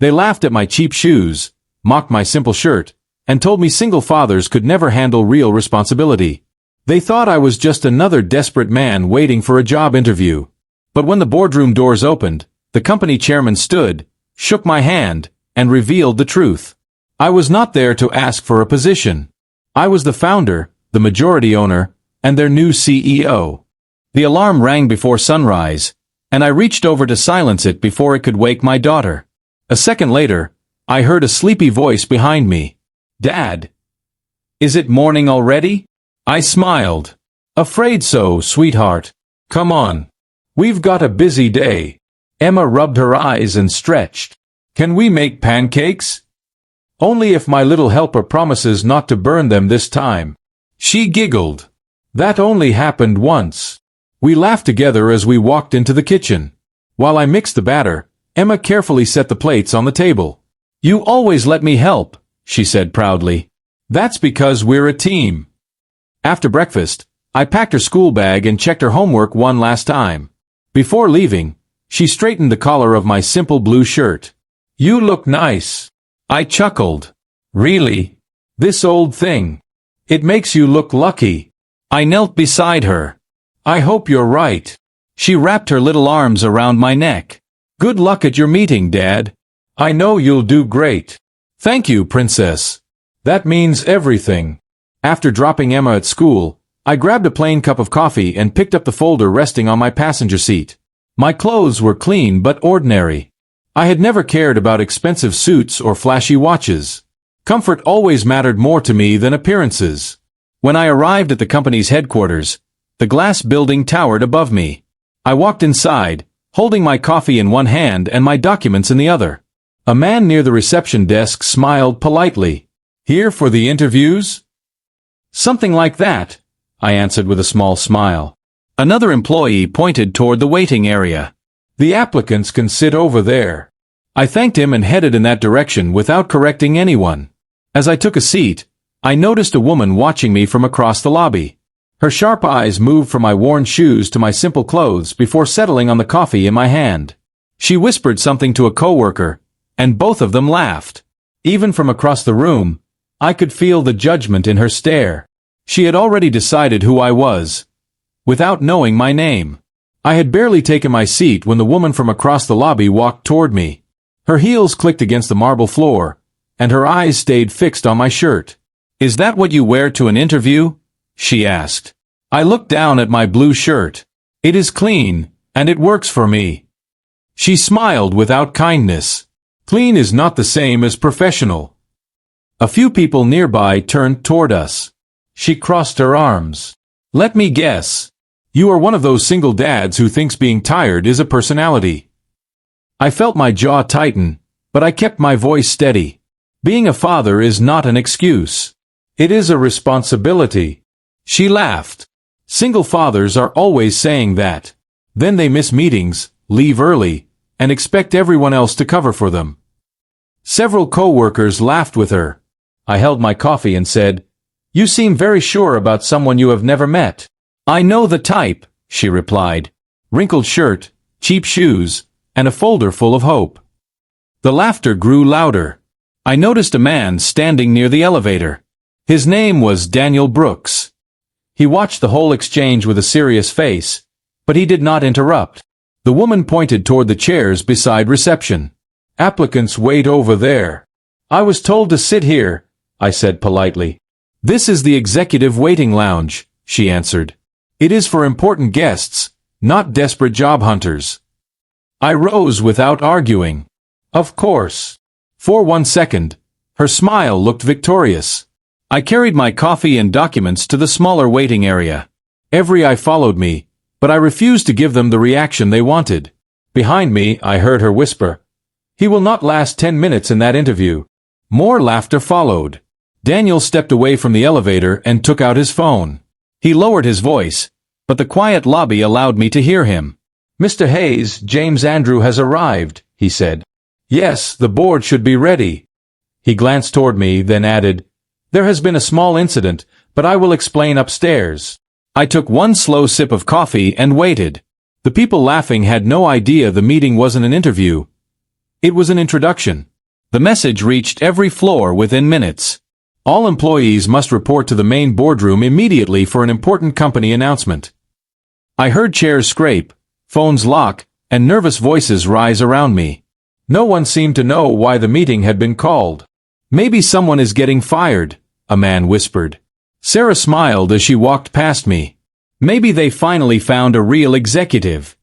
They laughed at my cheap shoes, mocked my simple shirt, and told me single fathers could never handle real responsibility. They thought I was just another desperate man waiting for a job interview. But when the boardroom doors opened, the company chairman stood, shook my hand, and revealed the truth. I was not there to ask for a position. I was the founder, the majority owner, and their new CEO. The alarm rang before sunrise, and I reached over to silence it before it could wake my daughter. A second later, I heard a sleepy voice behind me. "Dad, is it morning already?" I smiled. "Afraid so, sweetheart. Come on. We've got a busy day." Emma rubbed her eyes and stretched. "Can we make pancakes?" "Only if my little helper promises not to burn them this time." She giggled. "That only happened once." We laughed together as we walked into the kitchen. While I mixed the batter, Emma carefully set the plates on the table. "You always let me help," she said proudly. "That's because we're a team." After breakfast, I packed her school bag and checked her homework one last time. Before leaving, she straightened the collar of my simple blue shirt. "You look nice." I chuckled. "Really? This old thing. It makes you look lucky." I knelt beside her. "I hope you're right." She wrapped her little arms around my neck. "Good luck at your meeting, Dad. I know you'll do great." "Thank you, Princess. That means everything." After dropping Emma at school, I grabbed a plain cup of coffee and picked up the folder resting on my passenger seat. My clothes were clean but ordinary. I had never cared about expensive suits or flashy watches. Comfort always mattered more to me than appearances. When I arrived at the company's headquarters, the glass building towered above me. I walked inside, holding my coffee in one hand and my documents in the other. A man near the reception desk smiled politely. "Here for the interviews?" "Something like that," I answered with a small smile. Another employee pointed toward the waiting area. "The applicants can sit over there." I thanked him and headed in that direction without correcting anyone. As I took a seat, I noticed a woman watching me from across the lobby. Her sharp eyes moved from my worn shoes to my simple clothes before settling on the coffee in my hand. She whispered something to a coworker, and both of them laughed. Even from across the room, I could feel the judgment in her stare. She had already decided who I was, without knowing my name. I had barely taken my seat when the woman from across the lobby walked toward me. Her heels clicked against the marble floor, and her eyes stayed fixed on my shirt. "Is that what you wear to an interview?" she asked. I looked down at my blue shirt. "It is clean, and it works for me." She smiled without kindness. "Clean is not the same as professional." A few people nearby turned toward us. She crossed her arms. "Let me guess. You are one of those single dads who thinks being tired is a personality." I felt my jaw tighten, but I kept my voice steady. Being a father is not an excuse. It is a responsibility. She laughed. Single fathers are always saying that. Then they miss meetings, leave early, and expect everyone else to cover for them. Several co-workers laughed with her. I held my coffee and said, "You seem very sure about someone you have never met." "I know the type," she replied. Wrinkled shirt, cheap shoes, and a folder full of hope. The laughter grew louder. I noticed a man standing near the elevator. His name was Daniel Brooks. He watched the whole exchange with a serious face, but he did not interrupt. The woman pointed toward the chairs beside reception. "Applicants wait over there." "I was told to sit here," I said politely. "This is the executive waiting lounge," she answered. "It is for important guests, not desperate job hunters." I rose without arguing. "Of course." For 1 second, her smile looked victorious. I carried my coffee and documents to the smaller waiting area. Every eye followed me, but I refused to give them the reaction they wanted. Behind me, I heard her whisper, "He will not last 10 minutes in that interview." More laughter followed. Daniel stepped away from the elevator and took out his phone. He lowered his voice, but the quiet lobby allowed me to hear him. "Mr. Hayes, James Andrew has arrived," he said. "Yes, the board should be ready." He glanced toward me, then added, "There has been a small incident, but I will explain upstairs." I took one slow sip of coffee and waited. The people laughing had no idea the meeting wasn't an interview. It was an introduction. The message reached every floor within minutes. All employees must report to the main boardroom immediately for an important company announcement. I heard chairs scrape, phones lock, and nervous voices rise around me. No one seemed to know why the meeting had been called. "Maybe someone is getting fired," a man whispered. Sarah smiled as she walked past me. Maybe they finally found a real executive.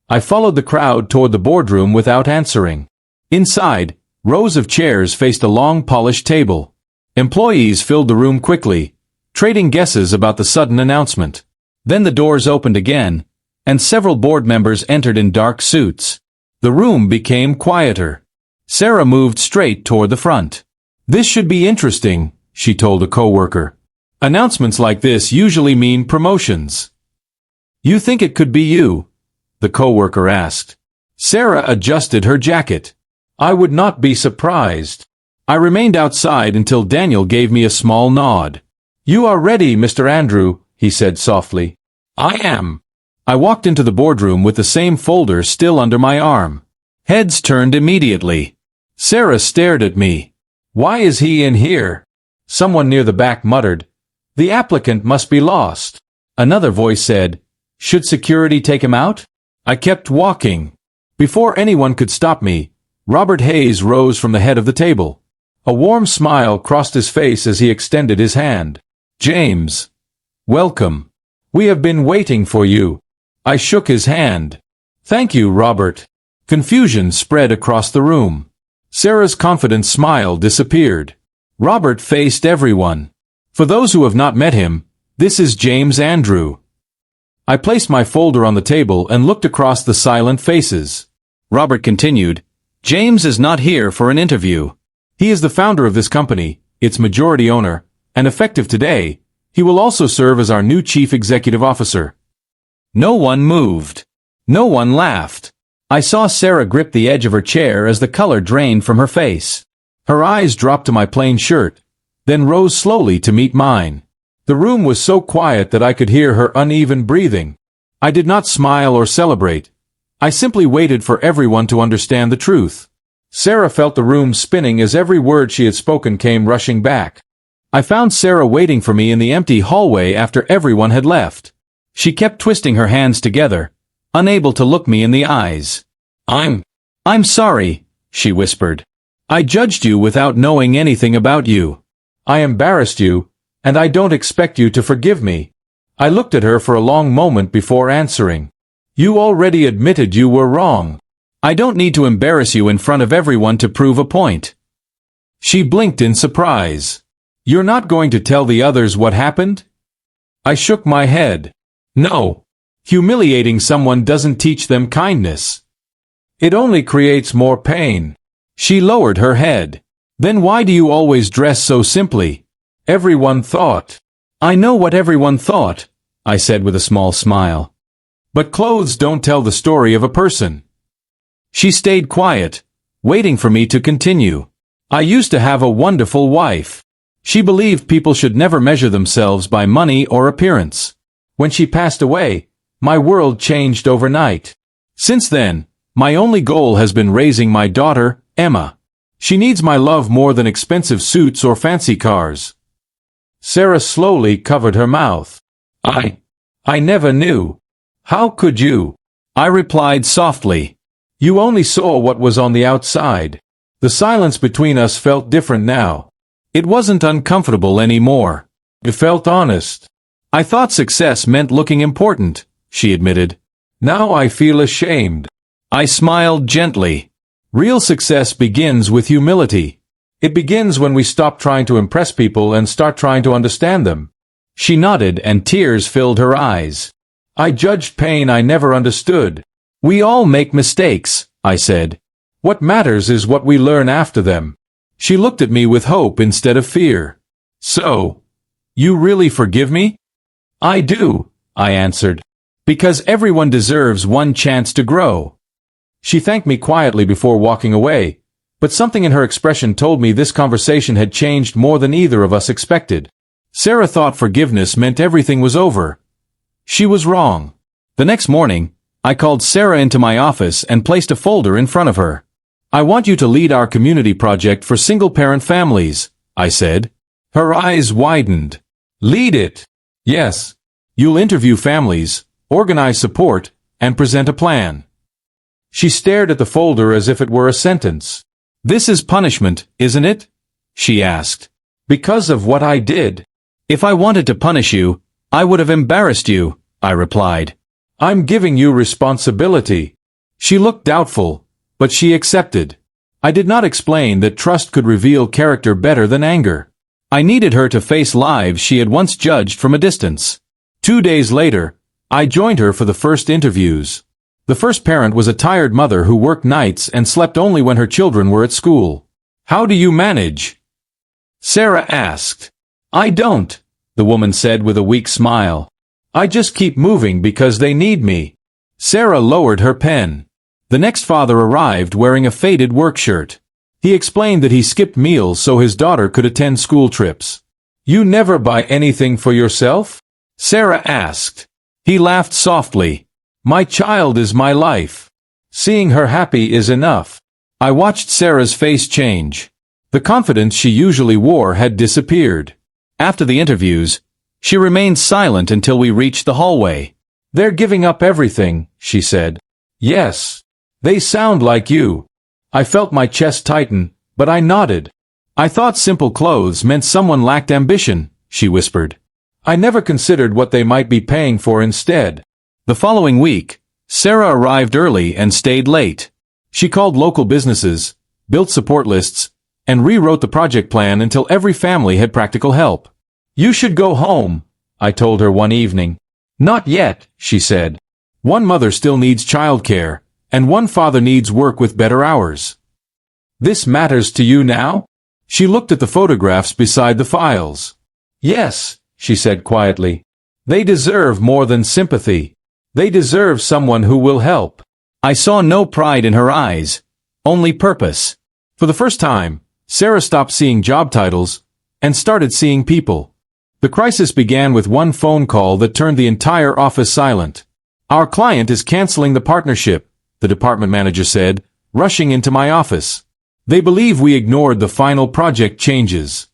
I followed the crowd toward the boardroom without answering. Inside, rows of chairs faced a long polished table. Employees filled the room quickly, trading guesses about the sudden announcement. Then the doors opened again, and several board members entered in dark suits. The room became quieter. Sarah moved straight toward the front. "This should be interesting," she told a coworker. "Announcements like this usually mean promotions." "You think it could be you?" the coworker asked. Sarah adjusted her jacket. "I would not be surprised." I remained outside until Daniel gave me a small nod. "You are ready, Mr. Andrew," he said softly. "I am." I walked into the boardroom with the same folder still under my arm. Heads turned immediately. Sarah stared at me. "Why is he in here?" Someone near the back muttered, "The applicant must be lost." Another voice said, "Should security take him out?" I kept walking. Before anyone could stop me, Robert Hayes rose from the head of the table. A warm smile crossed his face as he extended his hand. "James, welcome. We have been waiting for you." I shook his hand. "Thank you, Robert." Confusion spread across the room. Sarah's confident smile disappeared. Robert faced everyone. "For those who have not met him, this is James Andrew." I placed my folder on the table and looked across the silent faces. Robert continued, "James is not here for an interview. He is the founder of this company, its majority owner, and effective today, he will also serve as our new chief executive officer." No one moved. No one laughed. I saw Sarah grip the edge of her chair as the color drained from her face. Her eyes dropped to my plain shirt, then rose slowly to meet mine. The room was so quiet that I could hear her uneven breathing. I did not smile or celebrate. I simply waited for everyone to understand the truth. Sarah felt the room spinning as every word she had spoken came rushing back. I found Sarah waiting for me in the empty hallway after everyone had left. She kept twisting her hands together, unable to look me in the eyes. I'm sorry," she whispered. "I judged you without knowing anything about you. I embarrassed you, and I don't expect you to forgive me." I looked at her for a long moment before answering. "You already admitted you were wrong. I don't need to embarrass you in front of everyone to prove a point." She blinked in surprise. "You're not going to tell the others what happened?" I shook my head. "No. Humiliating someone doesn't teach them kindness. It only creates more pain." She lowered her head. "Then why do you always dress so simply?" "Everyone thought." "I know what everyone thought," I said with a small smile. "But clothes don't tell the story of a person." She stayed quiet, waiting for me to continue. "I used to have a wonderful wife. She believed people should never measure themselves by money or appearance. When she passed away, my world changed overnight. Since then, my only goal has been raising my daughter, Emma. She needs my love more than expensive suits or fancy cars." Sarah slowly covered her mouth. I never knew." "How could you?" I replied softly. "You only saw what was on the outside." The silence between us felt different now. It wasn't uncomfortable anymore. It felt honest. "I thought success meant looking important," she admitted. "Now I feel ashamed." I smiled gently. Real success begins with humility. It begins when we stop trying to impress people and start trying to understand them. She nodded and tears filled her eyes. "I judged pain I never understood." "We all make mistakes," I said. "What matters is what we learn after them." She looked at me with hope instead of fear. "So, you really forgive me?" "I do," I answered. "Because everyone deserves one chance to grow." She thanked me quietly before walking away, but something in her expression told me this conversation had changed more than either of us expected. Sarah thought forgiveness meant everything was over. She was wrong. The next morning, I called Sarah into my office and placed a folder in front of her. I want you to lead our community project for single-parent families, I said. Her eyes widened. Lead it. Yes. You'll interview families, organize support, and present a plan. She stared at the folder as if it were a sentence. This is punishment, isn't it? She asked. Because of what I did. If I wanted to punish you, I would have embarrassed you, I replied. I'm giving you responsibility. She looked doubtful, but she accepted. I did not explain that trust could reveal character better than anger. I needed her to face lives she had once judged from a distance. 2 days later, I joined her for the first interviews. The first parent was a tired mother who worked nights and slept only when her children were at school. How do you manage? Sarah asked. I don't, the woman said with a weak smile. I just keep moving because they need me. Sarah lowered her pen. The next father arrived wearing a faded work shirt. He explained that he skipped meals so his daughter could attend school trips. You never buy anything for yourself? Sarah asked. He laughed softly. My child is my life. Seeing her happy is enough. I watched Sarah's face change. The confidence she usually wore had disappeared. After the interviews, she remained silent until we reached the hallway. They're giving up everything, she said. Yes. They sound like you. I felt my chest tighten, but I nodded. I thought simple clothes meant someone lacked ambition, she whispered. I never considered what they might be paying for instead. The following week, Sarah arrived early and stayed late. She called local businesses, built support lists, and rewrote the project plan until every family had practical help. You should go home, I told her one evening. Not yet, she said. One mother still needs childcare, and one father needs work with better hours. This matters to you now? She looked at the photographs beside the files. Yes, she said quietly. They deserve more than sympathy. They deserve someone who will help. I saw no pride in her eyes, only purpose. For the first time, Sarah stopped seeing job titles and started seeing people. The crisis began with one phone call that turned the entire office silent. Our client is canceling the partnership, the department manager said, rushing into my office. They believe we ignored the final project changes.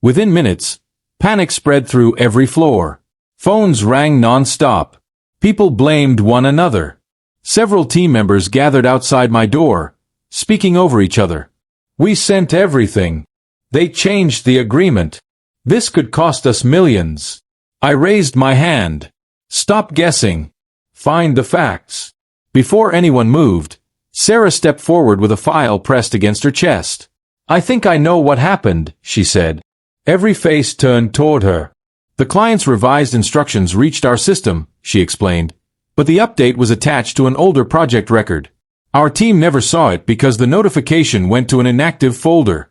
Within minutes, panic spread through every floor. Phones rang non-stop. People blamed one another. Several team members gathered outside my door, speaking over each other. We sent everything. They changed the agreement. This could cost us millions. I raised my hand. Stop guessing. Find the facts. Before anyone moved, Sarah stepped forward with a file pressed against her chest. I think I know what happened, she said. Every face turned toward her. The client's revised instructions reached our system, she explained, but the update was attached to an older project record. Our team never saw it because the notification went to an inactive folder.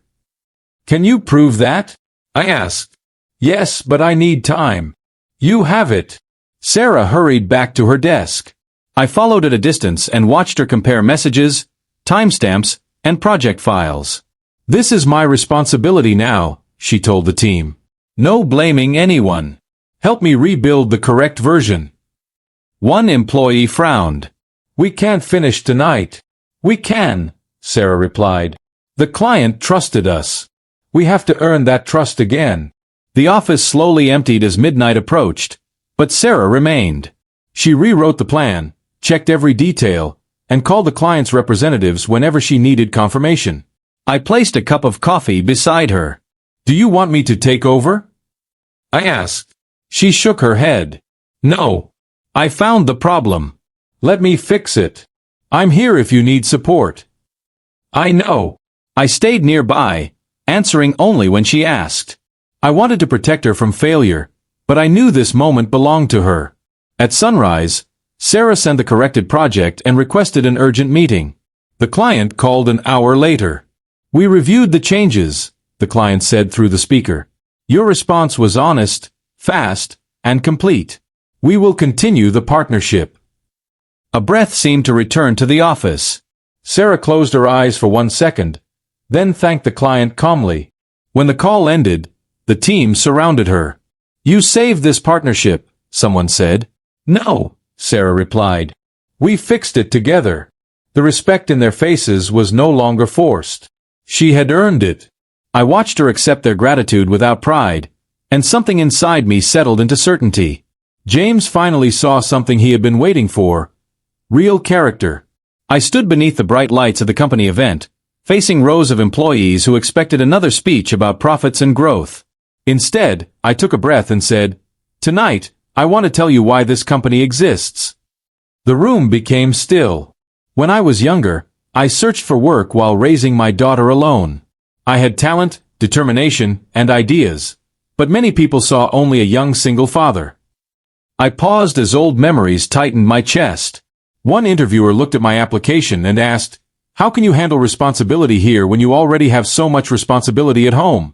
Can you prove that? I asked. Yes, but I need time. You have it. Sarah hurried back to her desk. I followed at a distance and watched her compare messages, timestamps, and project files. This is my responsibility now, she told the team. No blaming anyone. Help me rebuild the correct version. One employee frowned. We can't finish tonight. We can, Sarah replied. The client trusted us. We have to earn that trust again. The office slowly emptied as midnight approached, but Sarah remained. She rewrote the plan, checked every detail, and called the client's representatives whenever she needed confirmation. I placed a cup of coffee beside her. Do you want me to take over? I asked. She shook her head. No. I found the problem. Let me fix it. I'm here if you need support. I know. I stayed nearby, answering only when she asked. I wanted to protect her from failure, but I knew this moment belonged to her. At sunrise, Sarah sent the corrected project and requested an urgent meeting. The client called an hour later. We reviewed the changes, the client said through the speaker. Your response was honest, fast, and complete. We will continue the partnership. A breath seemed to return to the office. Sarah closed her eyes for 1 second, then thanked the client calmly. When the call ended, the team surrounded her. You saved this partnership, someone said. No, Sarah replied. We fixed it together. The respect in their faces was no longer forced. She had earned it. I watched her accept their gratitude without pride, and something inside me settled into certainty. James finally saw something he had been waiting for. Real character. I stood beneath the bright lights of the company event, facing rows of employees who expected another speech about profits and growth. Instead, I took a breath and said, "Tonight, I want to tell you why this company exists." The room became still. When I was younger, I searched for work while raising my daughter alone. I had talent, determination, and ideas, but many people saw only a young single father. I paused as old memories tightened my chest. One interviewer looked at my application and asked, "How can you handle responsibility here when you already have so much responsibility at home?"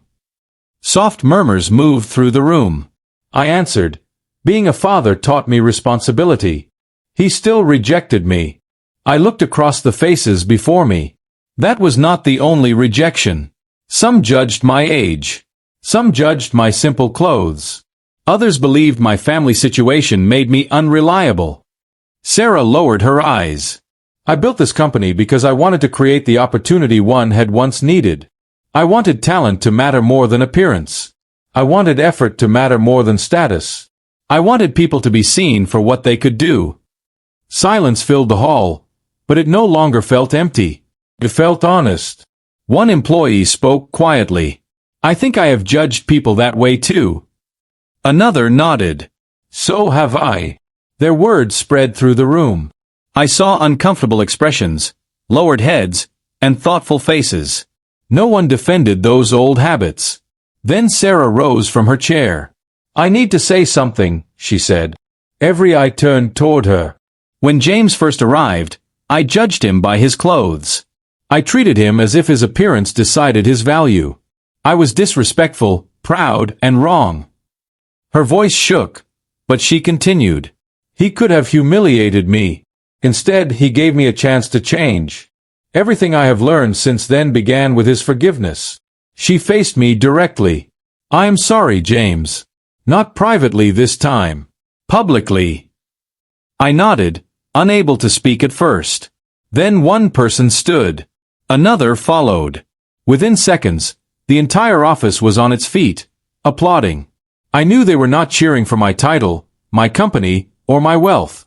Soft murmurs moved through the room. I answered, "Being a father taught me responsibility." He still rejected me. I looked across the faces before me. That was not the only rejection. Some judged my age. Some judged my simple clothes. Others believed my family situation made me unreliable. Sarah lowered her eyes. "I built this company because I wanted to create the opportunity one had once needed. I wanted talent to matter more than appearance. I wanted effort to matter more than status. I wanted people to be seen for what they could do." Silence filled the hall, but it no longer felt empty. It felt honest. One employee spoke quietly. "I think I have judged people that way too." Another nodded. "So have I." Their words spread through the room. I saw uncomfortable expressions, lowered heads, and thoughtful faces. No one defended those old habits. Then Sarah rose from her chair. "I need to say something," she said. Every eye turned toward her. When James first arrived, I judged him by his clothes. I treated him as if his appearance decided his value. I was disrespectful, proud, and wrong. Her voice shook, but she continued. "He could have humiliated me. Instead, he gave me a chance to change. Everything I have learned since then began with his forgiveness." She faced me directly. "I am sorry, James. Not privately this time. Publicly." I nodded, unable to speak at first. Then one person stood. Another followed. Within seconds, the entire office was on its feet, applauding. I knew they were not cheering for my title, my company, or my wealth.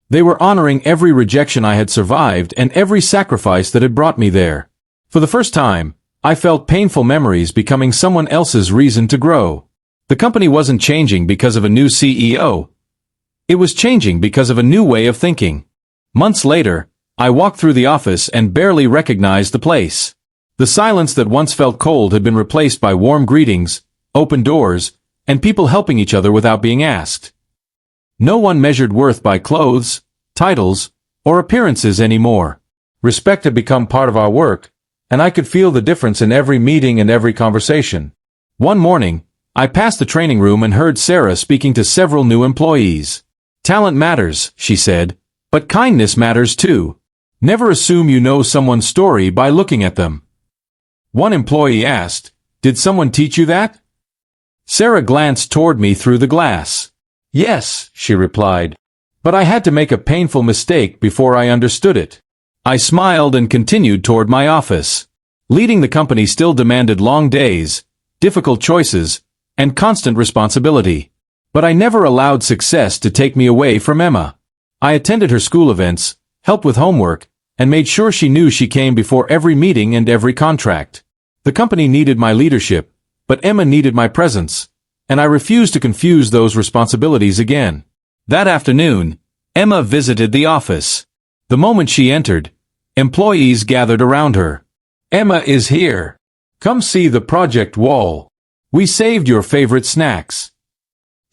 They were honoring every rejection I had survived and every sacrifice that had brought me there. For the first time, I felt painful memories becoming someone else's reason to grow. The company wasn't changing because of a new CEO. It was changing because of a new way of thinking. Months later, I walked through the office and barely recognized the place. The silence that once felt cold had been replaced by warm greetings, open doors, and people helping each other without being asked. No one measured worth by clothes, titles, or appearances anymore. Respect had become part of our work, and I could feel the difference in every meeting and every conversation. One morning, I passed the training room and heard Sarah speaking to several new employees. "Talent matters," she said, "but kindness matters too. Never assume you know someone's story by looking at them." One employee asked, "Did someone teach you that?" Sarah glanced toward me through the glass. "Yes," she replied, "but I had to make a painful mistake before I understood it." I smiled and continued toward my office. Leading the company still demanded long days, difficult choices, and constant responsibility. But I never allowed success to take me away from Emma. I attended her school events, helped with homework, and made sure she knew she came before every meeting and every contract. The company needed my leadership, but Emma needed my presence, and I refused to confuse those responsibilities again. That afternoon, Emma visited the office. The moment she entered, employees gathered around her. "Emma is here. Come see the project wall. We saved your favorite snacks."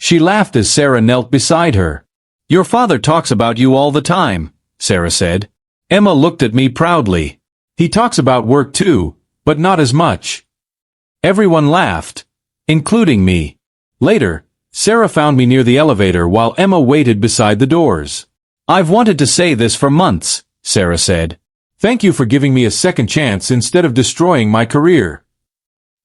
She laughed as Sarah knelt beside her. "Your father talks about you all the time," Sarah said. Emma looked at me proudly. "He talks about work too, but not as much." Everyone laughed, including me. Later, Sarah found me near the elevator while Emma waited beside the doors. "I've wanted to say this for months," Sarah said. "Thank you for giving me a second chance instead of destroying my career."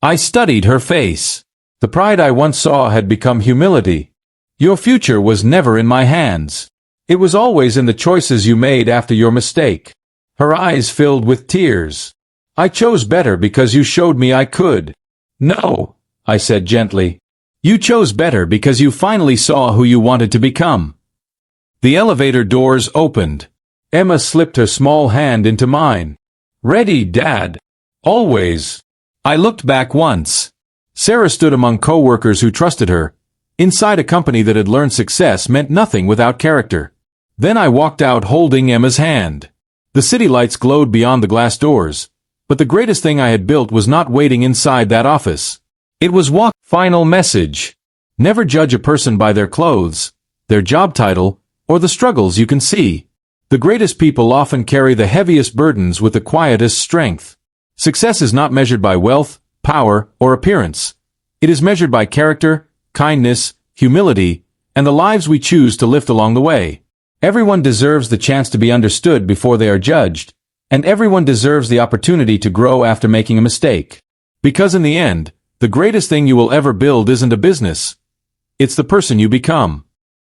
I studied her face. The pride I once saw had become humility. "Your future was never in my hands. It was always in the choices you made after your mistake." Her eyes filled with tears. I chose better because you showed me I could. No, I said gently. You chose better because you finally saw who you wanted to become. The elevator doors opened. Emma slipped her small hand into mine. Ready, Dad. Always. I looked back once. Sarah stood among co-workers who trusted her, inside a company that had learned success meant nothing without character. Then I walked out holding Emma's hand. The city lights glowed beyond the glass doors, but the greatest thing I had built was not waiting inside that office. It was walk. Final message. Never judge a person by their clothes, their job title, or the struggles you can see. The greatest people often carry the heaviest burdens with the quietest strength. Success is not measured by wealth, power, or appearance. It is measured by character, kindness, humility, and the lives we choose to lift along the way. Everyone deserves the chance to be understood before they are judged, and everyone deserves the opportunity to grow after making a mistake. Because in the end, the greatest thing you will ever build isn't a business. It's the person you become.